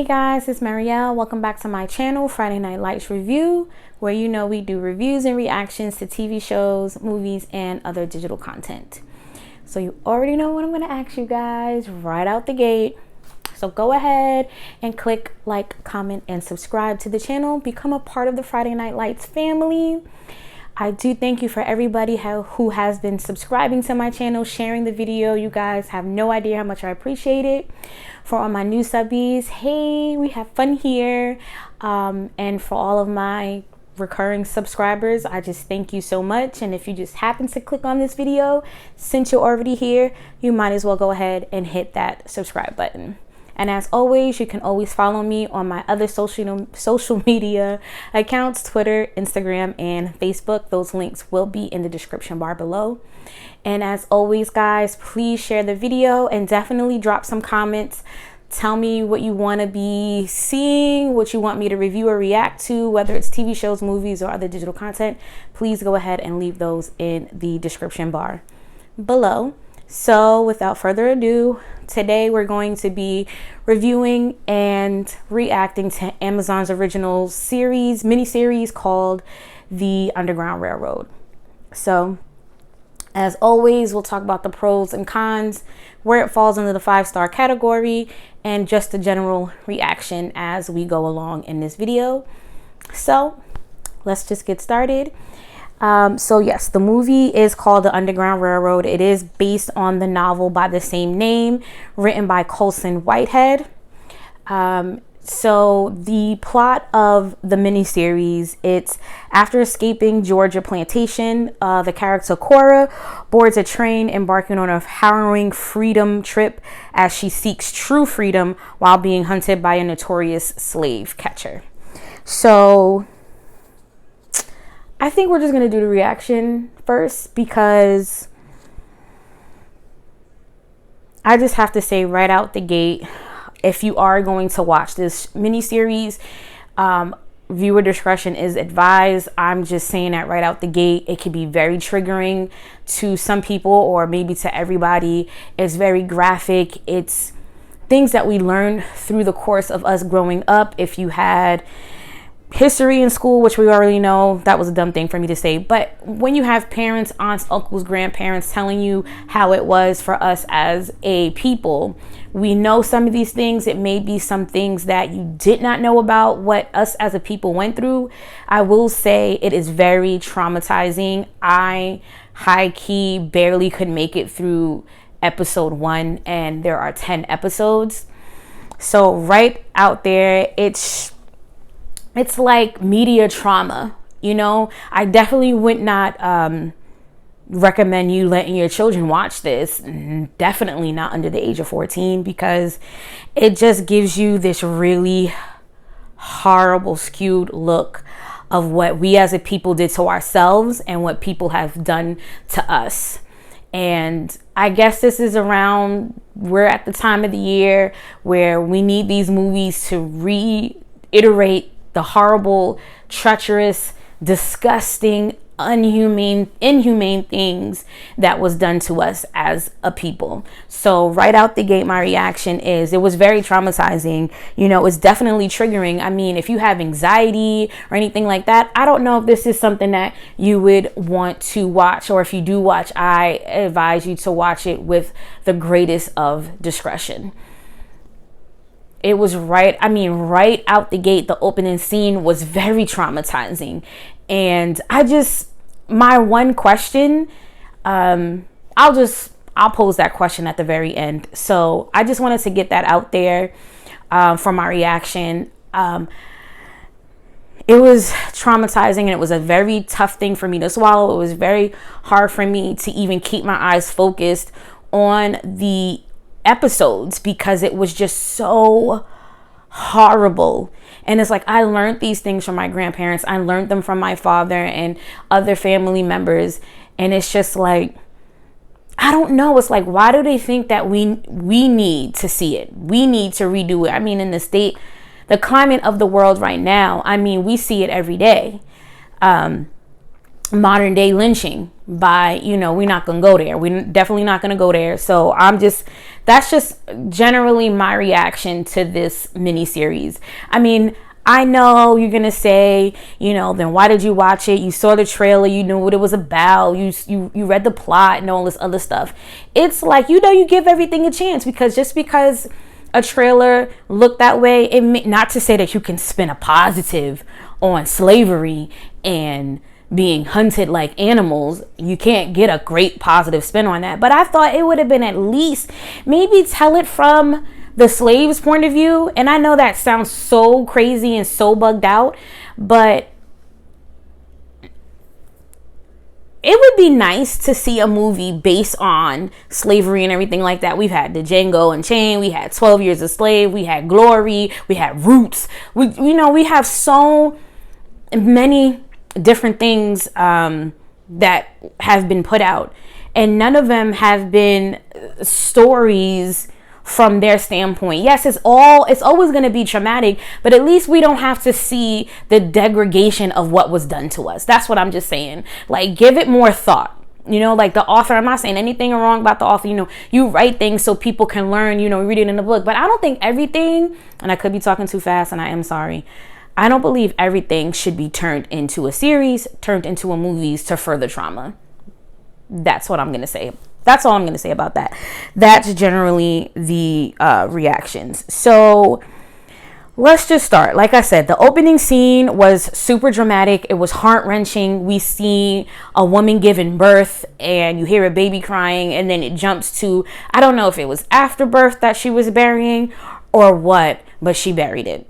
guys, it's Marielle. Welcome back to my channel, Friday Night Lights Review, where we do reviews and reactions to TV shows, movies, and other digital content. So you already know what I'm going to ask you guys right out the gate. So go ahead and click like, comment, and subscribe to the channel. Become a part of the Friday Night Lights family. I do thank you for everybody who has been subscribing to my channel, sharing the video. You guys have no idea how much I appreciate it. For all my new subbies, hey, we have fun here. And for all of my recurring subscribers, I just thank you so much. And if you just happen to click on this video, since you're already here, you might as well go ahead and hit that subscribe button. And as always, you can always follow me on my other social media accounts, Twitter, Instagram, and Facebook. Those links will be in the description bar below. And as always, guys, please share the video and definitely drop some comments. Tell me what you want to be seeing, what you want me to review or react to, whether it's TV shows, movies, or other digital content. Please go ahead and leave those in the description bar below. So without further ado, today we're going to be reviewing and reacting to Amazon's original miniseries called The Underground Railroad. So as always, we'll talk about the pros and cons, where it falls into the 5-star category, and just a general reaction as we go along in this video. So let's just get started. So yes, the movie is called The Underground Railroad. It is based on the novel by the same name, written by Colson Whitehead. So the plot of the miniseries, it's after escaping Georgia plantation, the character Cora boards a train, embarking on a harrowing freedom trip as she seeks true freedom while being hunted by a notorious slave catcher. So I think we're just going to do the reaction first, because I just have to say right out the gate, if you are going to watch this miniseries, viewer discretion is advised. I'm just saying that right out the gate. It can be very triggering to some people, or maybe to everybody. It's very graphic. It's things that we learned through the course of us growing up. If you had history in school, which we already know, that was a dumb thing for me to say, but when you have parents, aunts, uncles, grandparents telling you how it was for us as a people, we know some of these things. It may be some things that you did not know about what us as a people went through. I will say it is very traumatizing. I high-key barely could make it through episode 1, and there are 10 episodes. So right out there, it's like media trauma, you know. I definitely would not recommend you letting your children watch this. Definitely not under the age of 14, because it just gives you this really horrible, skewed look of what we as a people did to ourselves and what people have done to us. And I guess this is we're at the time of the year where we need these movies to reiterate the horrible, treacherous, disgusting, inhumane things that was done to us as a people. So right out the gate, my reaction is it was very traumatizing. You know, it's definitely triggering. I mean, if you have anxiety or anything like that, I don't know if this is something that you would want to watch, or if you do watch, I advise you to watch it with the greatest of discretion. It was right out the gate, the opening scene was very traumatizing. And my one question, I'll pose that question at the very end. So I just wanted to get that out there for my reaction. It was traumatizing, and it was a very tough thing for me to swallow. It was very hard for me to even keep my eyes focused on the episodes, because it was just so horrible. And it's like, I learned these things from my grandparents. I learned them from my father and other family members. And it's just like, I don't know. It's like, why do they think that we need to see it? We need to redo it. I mean, in the climate of the world right now, I mean, we see it every day. modern day lynching by, we're not gonna go there. We're definitely not gonna go there. So that's just generally my reaction to this miniseries. I mean, I know you're gonna say, then why did you watch it? You saw the trailer, you knew what it was about, you read the plot and all this other stuff. It's like, you give everything a chance, because just because a trailer looked that way, not to say that you can spin a positive on slavery and being hunted like animals. You can't get a great positive spin on that. But I thought it would have been at least maybe tell it from the slave's point of view. And I know that sounds so crazy and so bugged out, but it would be nice to see a movie based on slavery and everything like that. We've had the Django Unchained, we had 12 Years a Slave, we had Glory, we had Roots. We have so many different things that have been put out, and none of them have been stories from their standpoint. Yes, it's always going to be traumatic, but at least we don't have to see the degradation of what was done to us. That's what I'm just saying. Like, give it more thought. Like the author, I'm not saying anything wrong about the author. You write things so people can learn, read it in the book. But I don't think everything, and I could be talking too fast, and I am sorry, I don't believe everything should be turned into a series, turned into a movies to further trauma. That's what I'm going to say. That's all I'm going to say about that. That's generally the reactions. So let's just start. Like I said, the opening scene was super dramatic. It was heart-wrenching. We see a woman giving birth and you hear a baby crying, and then it jumps to, I don't know if it was after birth that she was burying or what, but she buried it.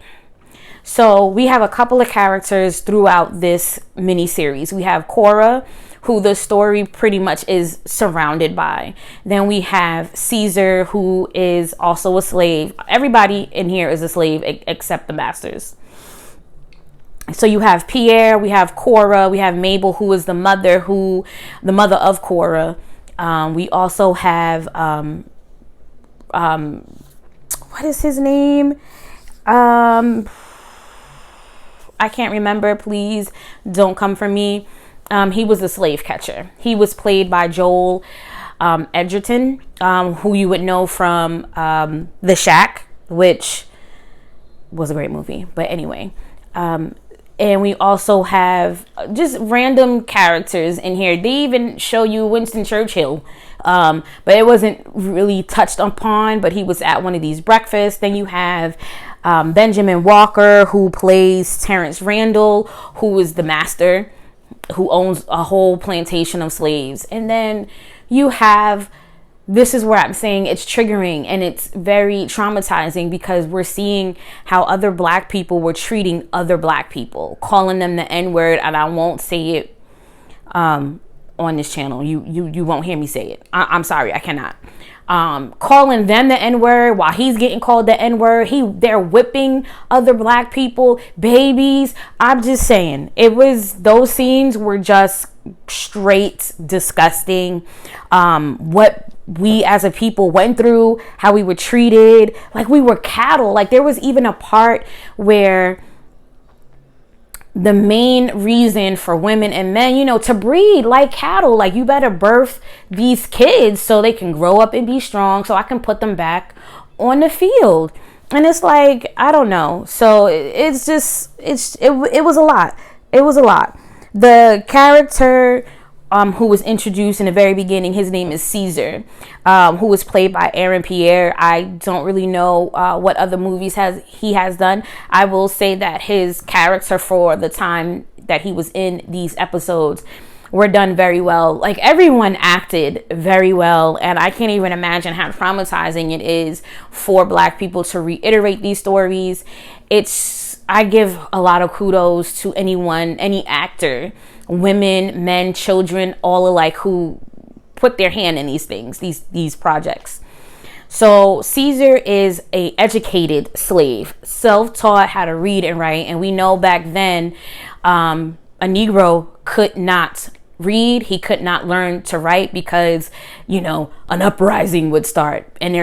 So we have a couple of characters throughout this miniseries. We have Cora, who the story pretty much is surrounded by. Then we have Caesar, who is also a slave. Everybody in here is a slave except the masters. So you have Pierre, we have Cora, we have Mabel, who is the mother of Cora. We also have what is his name? I can't remember. Please don't come for me. He was a slave catcher. He was played by Joel Edgerton, who you would know from The Shack, which was a great movie. But anyway, and we also have just random characters in here. They even show you Winston Churchill, but it wasn't really touched upon, but he was at one of these breakfasts. Then you have Benjamin Walker, who plays Terrence Randall, who is the master, who owns a whole plantation of slaves. And then you have, this is where I'm saying it's triggering and it's very traumatizing, because we're seeing how other black people were treating other black people, calling them the N-word, and I won't say it on this channel. You won't hear me say it. I'm sorry, I cannot. Calling them the N-word while he's getting called the N-word. They're whipping other black people, babies. I'm just saying, those scenes were just straight disgusting. What we as a people went through, how we were treated like we were cattle. Like, there was even a part where the main reason for women and men, to breed like cattle, like, you better birth these kids so they can grow up and be strong, so I can put them back on the field. And it's like, I don't know. So it was a lot. It was a lot. The character who was introduced in the very beginning, his name is Caesar, who was played by Aaron Pierre. I don't really know what other movies he has done. I will say that his character, for the time that he was in these episodes, were done very well. Like, everyone acted very well, and I can't even imagine how traumatizing it is for black people to reiterate these stories. I give a lot of kudos to any actor, women, men, children, all alike, who put their hand in these things, these projects. So Caesar is a educated slave, self-taught how to read and write. And we know back then, a Negro could not read. He could not learn to write because, an uprising would start and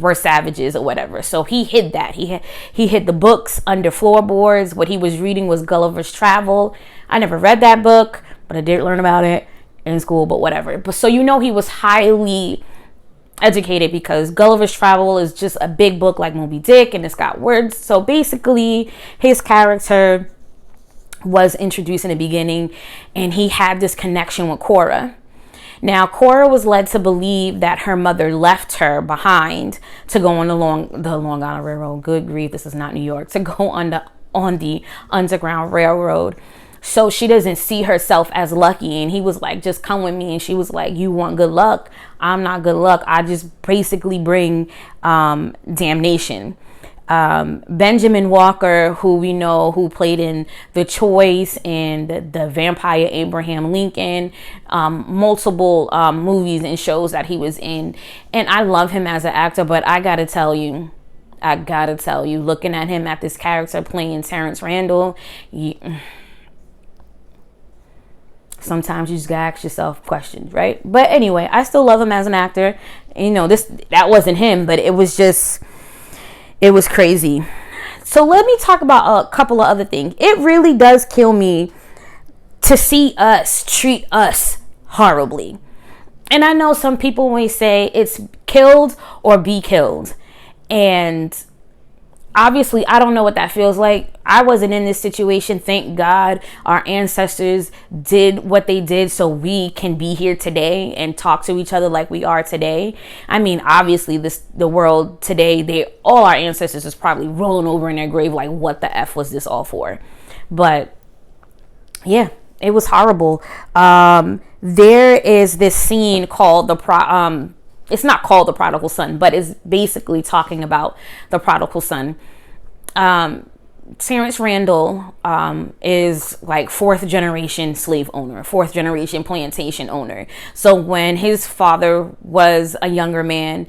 we're savages or whatever. So he hid that. He hid the books under floorboards. What he was reading was Gulliver's Travel. I never read that book, but I did learn about it in school, but whatever. But so you know he was highly educated because Gulliver's Travel is just a big book like Moby Dick, and it's got words. So basically his character was introduced in the beginning, and he had this connection with Cora. Now, Cora was led to believe that her mother left her behind to go on the Long Island Railroad. Good grief, this is not New York. To go on the Underground Railroad. So she doesn't see herself as lucky. And he was like, just come with me. And she was like, you want good luck? I'm not good luck. I just basically bring damnation. Benjamin Walker, who we know, who played in The Choice and the Vampire Abraham Lincoln, multiple movies and shows that he was in. And I love him as an actor, but I gotta tell you, looking at him at this character playing Terrence Randall, sometimes you just gotta ask yourself questions, right? But anyway, I still love him as an actor. You know, that wasn't him, but it was crazy. So let me talk about a couple of other things. It really does kill me to see us treat us horribly. And I know some people may say it's killed or be killed. And obviously, I don't know what that feels like. I wasn't in this situation. Thank God our ancestors did what they did so we can be here today and talk to each other like we are today. I mean, obviously, the world today, all our ancestors is probably rolling over in their grave like, what the F was this all for? But yeah, it was horrible. There is this scene called it's not called The Prodigal Son, but it's basically talking about the prodigal son. Terrence Randall is like fourth generation slave owner, fourth generation plantation owner. So when his father was a younger man,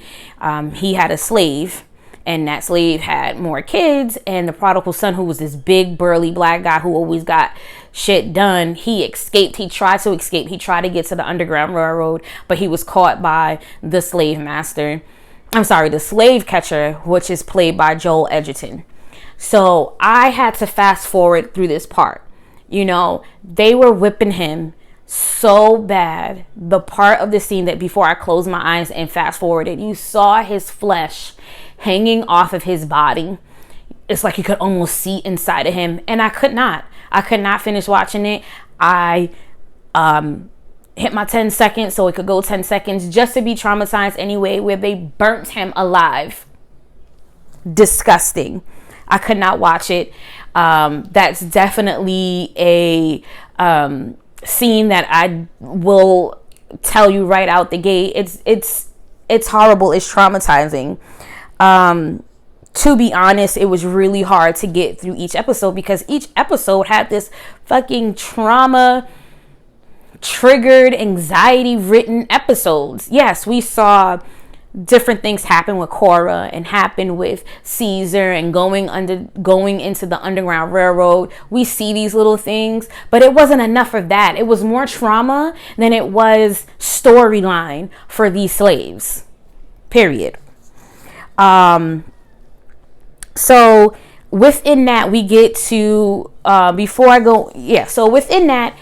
he had a slave, and that slave had more kids. And the prodigal son, who was this big burly black guy who always got shit done, he escaped. He tried to escape. He tried to get to the Underground Railroad, but he was caught by the slave master. I'm sorry, the slave catcher, which is played by Joel Edgerton. So I had to fast forward through this part. You know, they were whipping him so bad. The part of the scene that before I closed my eyes and fast forwarded, you saw his flesh hanging off of his body. It's like you could almost see inside of him. And I could not finish watching it. I hit my 10 seconds so it could go 10 seconds just to be traumatized anyway, where they burnt him alive. Disgusting. I could not watch it. That's definitely a scene that I will tell you right out the gate. It's horrible. It's traumatizing. To be honest, it was really hard to get through each episode because each episode had this fucking trauma triggered, anxiety written episodes. Yes, we saw different things happen with Cora and happen with Caesar and going into the Underground Railroad. We see these little things, but it wasn't enough of that. It was more trauma than it was storyline for these slaves. Period. So within that, we get to so within that,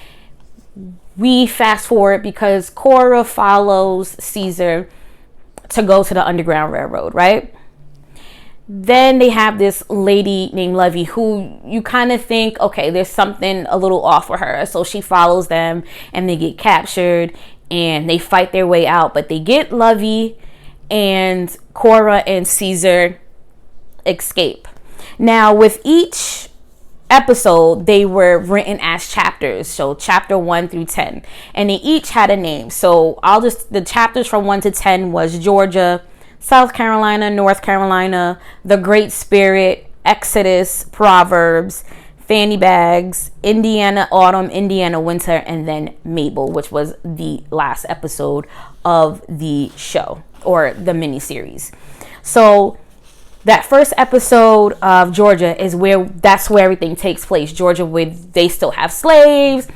we fast forward because Cora follows Caesar to go to the Underground Railroad, right? Then they have this lady named Levy who you kind of think, okay, there's something a little off with her. So she follows them and they get captured and they fight their way out. But they get Levy and Cora and Caesar escape. Now, with each episode, they were written as chapters, so chapter 1 through 10, and they each had a name. So the chapters from 1 to 10 was Georgia, South Carolina, North Carolina, The Great Spirit, Exodus, Proverbs, Fanny Bags, Indiana Autumn, Indiana Winter, and then Mabel, which was the last episode of the show or the miniseries. So that first episode of Georgia that's where everything takes place. Georgia, where they still have slaves,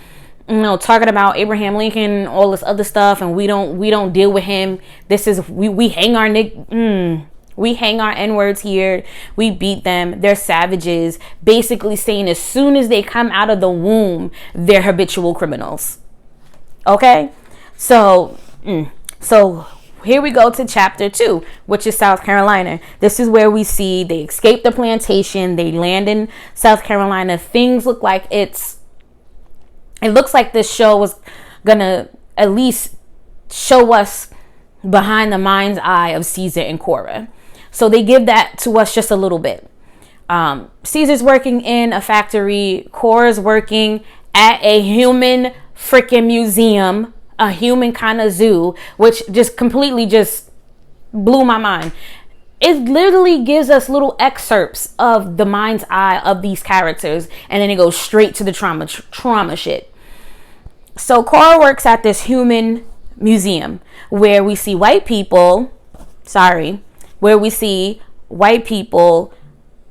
talking about Abraham Lincoln, all this other stuff, and we don't deal with him. This is we hang our we hang our N-words here. We beat them. They're savages. Basically saying as soon as they come out of the womb, they're habitual criminals. Okay, so so here we go to chapter 2, which is South Carolina. This is where we see they escape the plantation, they land in South Carolina. Things look like it looks like this show was gonna at least show us behind the mind's eye of Caesar and Cora. So they give that to us just a little bit. Caesar's working in a factory. Cora's working at a human freaking museum, a human kind of zoo, which just completely just blew my mind. It literally gives us little excerpts of the mind's eye of these characters, and then it goes straight to the trauma shit. So Cora works at this human museum where we see white people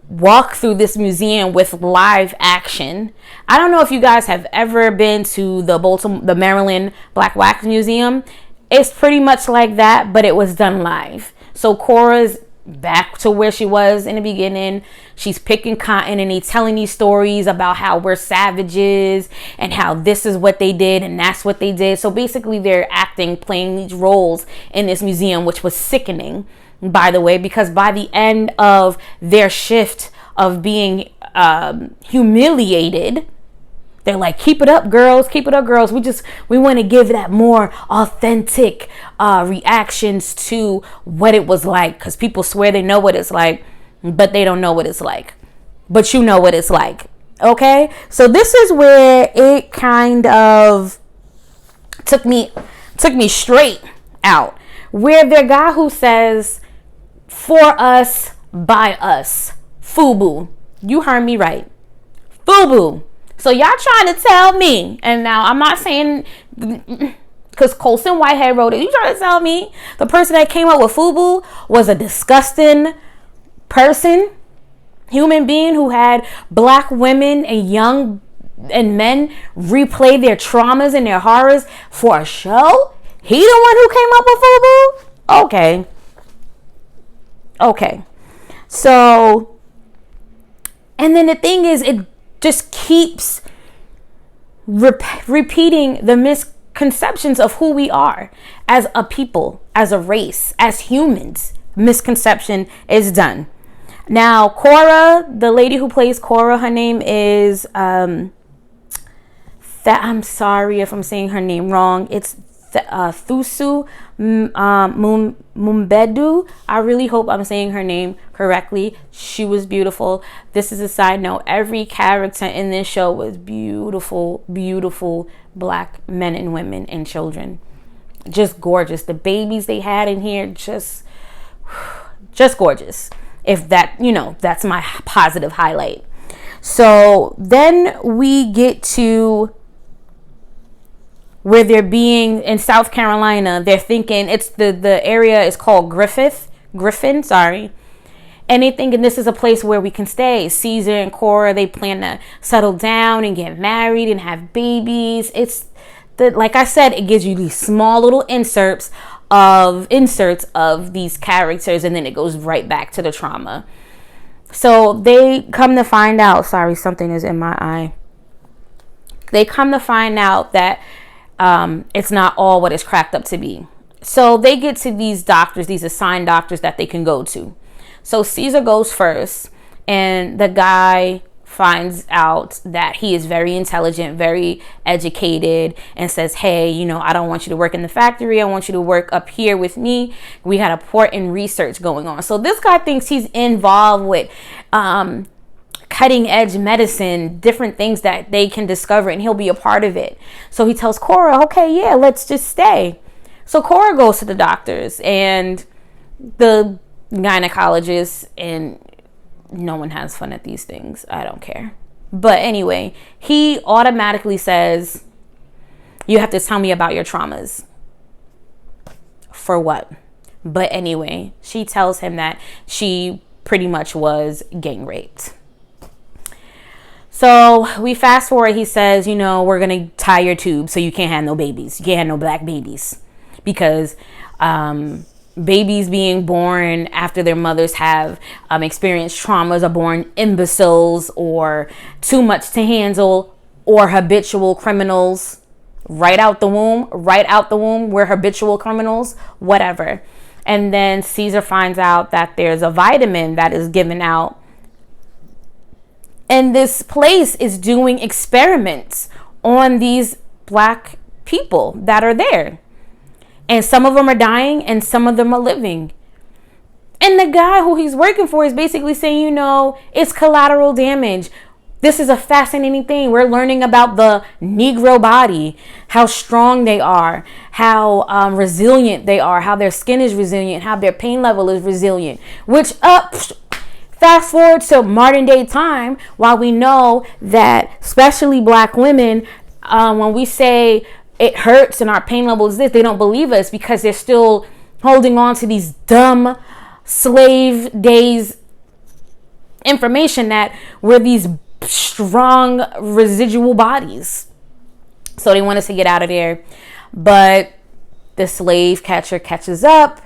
walk through this museum with live action. I don't know if you guys have ever been to the Maryland Black Wax Museum. It's pretty much like that, but it was done live. So Cora's back to where she was in the beginning. She's picking cotton and he's telling these stories about how we're savages and how this is what they did and that's what they did. So basically they're playing these roles in this museum, which was sickening, by the way, because by the end of their shift of being humiliated, they're like, keep it up, girls. We want to give that more authentic reactions to what it was like, because people swear they know what it's like, but they don't know what it's like. But you know what it's like. Okay? So this is where it kind of took me straight out. Where the guy who says, for us, by us. FUBU. You heard me right. FUBU. So y'all trying to tell me, and now I'm not saying, because Colson Whitehead wrote it, you trying to tell me the person that came up with FUBU was a disgusting person, human being who had black women and young and men replay their traumas and their horrors for a show? He the one who came up with FUBU? Okay. So, and then the thing is, it just keeps repeating the misconceptions of who we are as a people, as a race, as humans. Misconception is done. Now, Cora, the lady who plays Cora, her name is, I'm sorry if I'm saying her name wrong. It's Thusu Mumbedu. I really hope I'm saying her name correctly. She was beautiful. This is a side note. Every character in this show was beautiful, beautiful black men and women and children. Just gorgeous. The babies they had in here, just gorgeous. If that, that's my positive highlight. So then we get to where they're being in South Carolina. They're thinking it's the area is called Griffin, sorry. And they thinking this is a place where we can stay. Caesar and Cora, they plan to settle down and get married and have babies. Like I said, it gives you these small little inserts of these characters, and then it goes right back to the trauma. So they come to find out, sorry, something is in my eye. They come to find out that it's not all what it's cracked up to be. So they get to these doctors, these assigned doctors that they can go to. So Caesar goes first, and the guy finds out that he is very intelligent, very educated, and says, hey, I don't want you to work in the factory. I want you to work up here with me. We had important research going on. So this guy thinks he's involved with cutting edge medicine, different things that they can discover, and he'll be a part of it. So he tells Cora, okay, yeah, let's just stay. So Cora goes to the doctors and the gynecologist, and no one has fun at these things. I don't care. But anyway, he automatically says, you have to tell me about your traumas. For what? But anyway, she tells him that she pretty much was gang raped. So we fast forward. He says, we're going to tie your tubes so you can't have no babies. You can't have no black babies. Because babies being born after their mothers have experienced traumas are born imbeciles or too much to handle or habitual criminals. right out the womb. We're habitual criminals, whatever. And then Caesar finds out that there's a vitamin that is given out. And this place is doing experiments on these black people that are there. And some of them are dying and some of them are living. And the guy who he's working for is basically saying, it's collateral damage. This is a fascinating thing. We're learning about the Negro body, how strong they are, how resilient they are, how their skin is resilient, how their pain level is resilient. Which, fast forward to modern day time, while we know that especially black women, when we say it hurts and our pain level is this, they don't believe us because they're still holding on to these dumb slave days information that we're these strong residual bodies. So they want us to get out of there. But the slave catcher catches up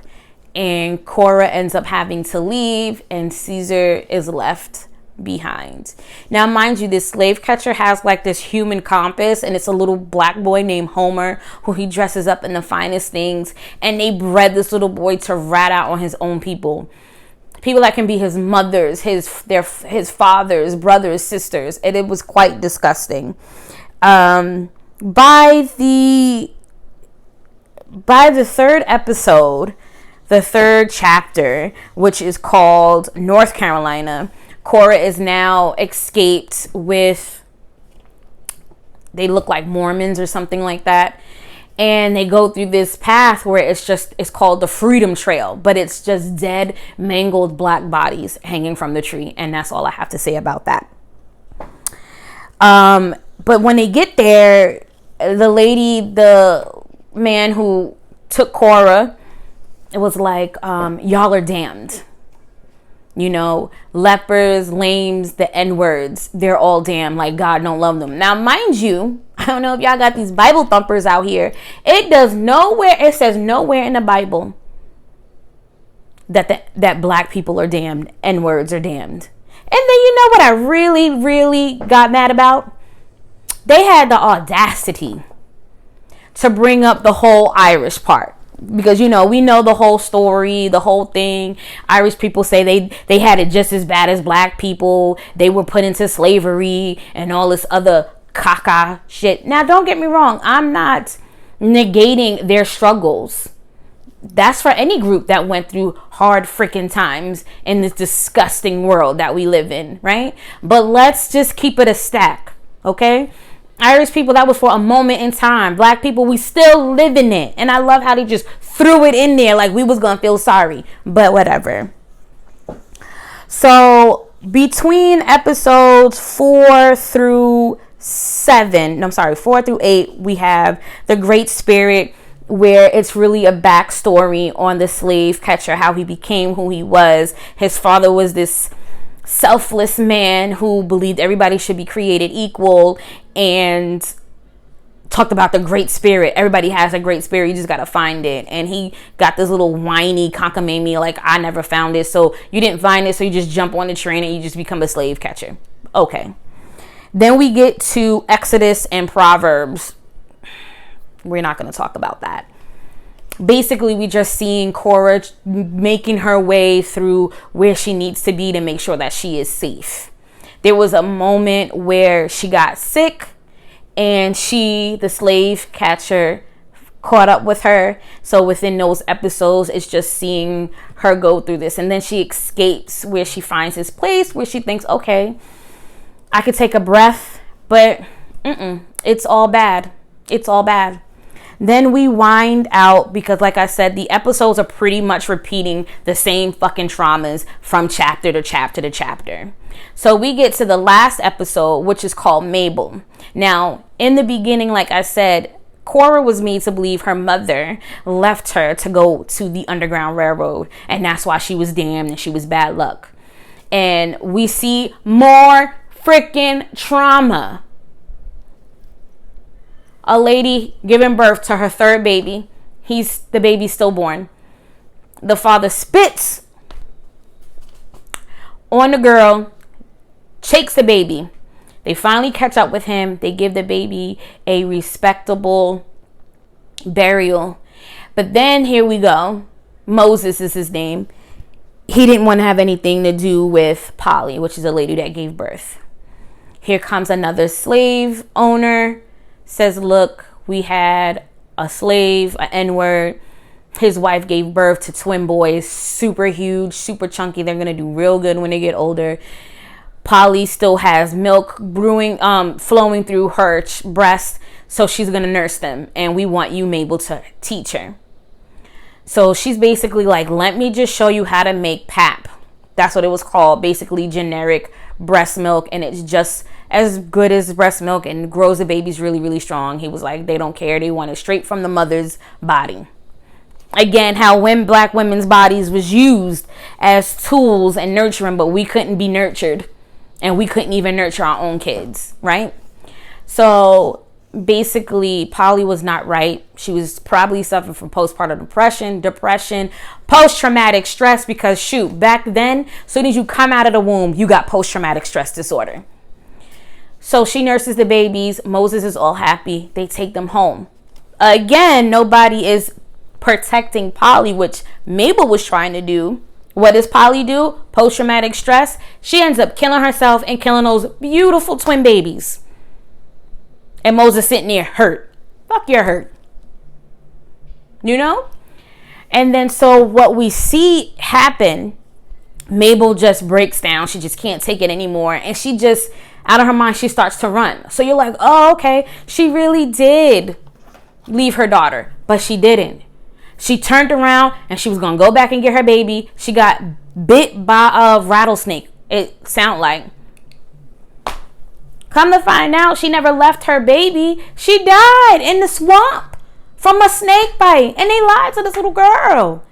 and Cora ends up having to leave and Caesar is left behind. Now, mind you, this slave catcher has like this human compass, and it's a little black boy named Homer who he dresses up in the finest things, and they bred this little boy to rat out on his own people that can be his mothers, his fathers, brothers, sisters, and it was quite disgusting. By the third episode, the third chapter, which is called North Carolina, Cora is now escaped with, they look like Mormons or something like that. And they go through this path where it's called the Freedom Trail, but it's just dead, mangled black bodies hanging from the tree. And that's all I have to say about that. But when they get there, the man who took Cora, it was like, y'all are damned. Lepers, lames, the N-words, they're all damned, like God don't love them. Now, mind you, I don't know if y'all got these Bible thumpers out here. It says nowhere in the Bible that black people are damned, N-words are damned. And then you know what I really, really got mad about? They had the audacity to bring up the whole Irish part. Because, we know the whole story, the whole thing. Irish people say they had it just as bad as black people. They were put into slavery and all this other caca shit. Now, don't get me wrong. I'm not negating their struggles. That's for any group that went through hard freaking times in this disgusting world that we live in, right? But let's just keep it a stack, okay? Irish people, that was for a moment in time. Black people, we still live in it. And I love how they just threw it in there like we was going to feel sorry. But whatever. So between episodes 4 through 8, we have The Great Spirit, where it's really a backstory on the slave catcher, how he became who he was. His father was this selfless man who believed everybody should be created equal, and talked about the Great Spirit. Everybody has a Great Spirit, you just gotta find it. And he got this little whiny cockamamie like, I never found it, so you didn't find it, so you just jump on the train and you just become a slave catcher. Okay. Then we get to Exodus and Proverbs. We're not going to talk about that. Basically, we just seeing Cora making her way through where she needs to be to make sure that she is safe. There was a moment where she got sick and the slave catcher, caught up with her. So within those episodes, it's just seeing her go through this. And then she escapes where she finds this place where she thinks, okay, I could take a breath, but it's all bad. It's all bad. Then we wind out because, like I said, the episodes are pretty much repeating the same fucking traumas from chapter to chapter to chapter. So we get to the last episode, which is called Mabel. Now, in the beginning, like I said, Cora was made to believe her mother left her to go to the Underground Railroad, and that's why she was damned and she was bad luck. And we see more freaking trauma. A lady giving birth to her third baby. The baby's stillborn. The father spits on the girl, shakes the baby. They finally catch up with him. They give the baby a respectable burial. But then here we go. Moses is his name. He didn't want to have anything to do with Polly, which is a lady that gave birth. Here comes another slave owner. Says, look, we had a slave, an N-word. His wife gave birth to twin boys, super huge, super chunky. They're going to do real good when they get older. Polly still has milk flowing through her breast, so she's going to nurse them. And we want you, Mabel, to teach her. So she's basically like, let me just show you how to make pap. That's what it was called, basically generic breast milk. And it's just as good as breast milk and grows the babies really, really strong. He was like, they don't care. They want it straight from the mother's body. Again, how when black women's bodies was used as tools and nurturing, but we couldn't be nurtured. And we couldn't even nurture our own kids, right? So basically, Polly was not right. She was probably suffering from postpartum depression, post-traumatic stress, because shoot, back then, as soon as you come out of the womb, you got post-traumatic stress disorder. So she nurses the babies. Moses is all happy. They take them home. Again, nobody is protecting Polly, which Mabel was trying to do. What does Polly do? Post-traumatic stress. She ends up killing herself and killing those beautiful twin babies. And Moses sitting there hurt. Fuck, you're hurt. You know? And then so what we see happen, Mabel just breaks down. She just can't take it anymore. And she just, out of her mind, she starts to run. So you're like, oh, okay. She really did leave her daughter. But she didn't. She turned around and she was going to go back and get her baby. She got bit by a rattlesnake, it sounded like. Come to find out, she never left her baby. She died in the swamp from a snake bite. And they lied to this little girl.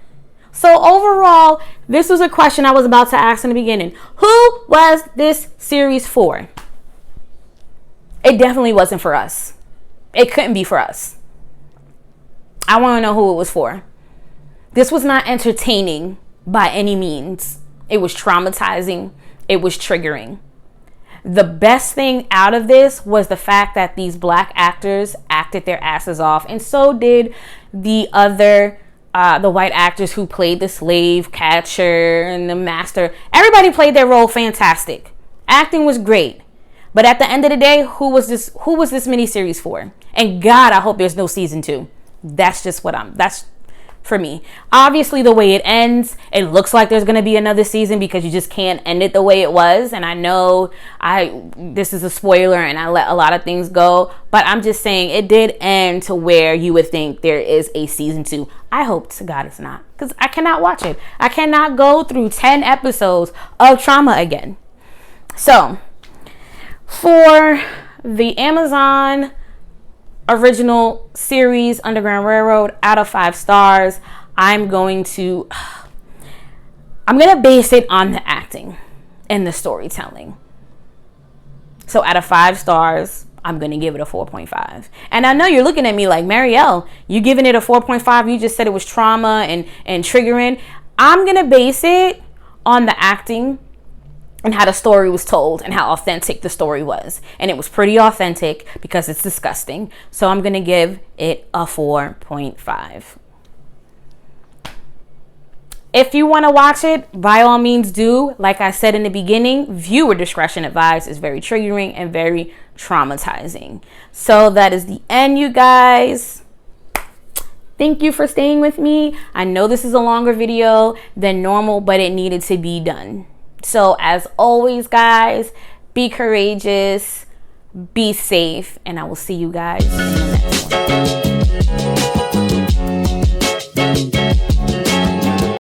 So overall, this was a question I was about to ask in the beginning. Who was this series for? It definitely wasn't for us. It couldn't be for us. I want to know who it was for. This was not entertaining by any means. It was traumatizing. It was triggering. The best thing out of this was the fact that these black actors acted their asses off, and so did the other, the white actors who played the slave catcher and the master. Everybody played their role fantastic. Acting was great. But at the end of the day, who was this miniseries for? And God, I hope there's no season 2. That's just that's for me. Obviously, the way it ends, it looks like there's going to be another season because you just can't end it the way it was. And I know this is a spoiler and I let a lot of things go, but I'm just saying it did end to where you would think there is a season 2. I hope to God it's not, because I cannot watch it. I cannot go through 10 episodes of trauma again. So for the Amazon original series Underground Railroad, out of 5 stars, I'm going to base it on the acting and the storytelling. So out of 5 stars, I'm going to give it a 4.5. And I know you're looking at me like, Marielle, you giving it a 4.5? You just said it was trauma and triggering. I'm going to base it on the acting and how the story was told and how authentic the story was. And it was pretty authentic because it's disgusting. So I'm going to give it a 4.5. If you want to watch it, by all means do. Like I said in the beginning, viewer discretion advised. Is very triggering and very traumatizing. So that is the end, you guys. Thank you for staying with me. I know this is a longer video than normal, but it needed to be done. So as always, guys, be courageous, be safe, and I will see you guys in the next one.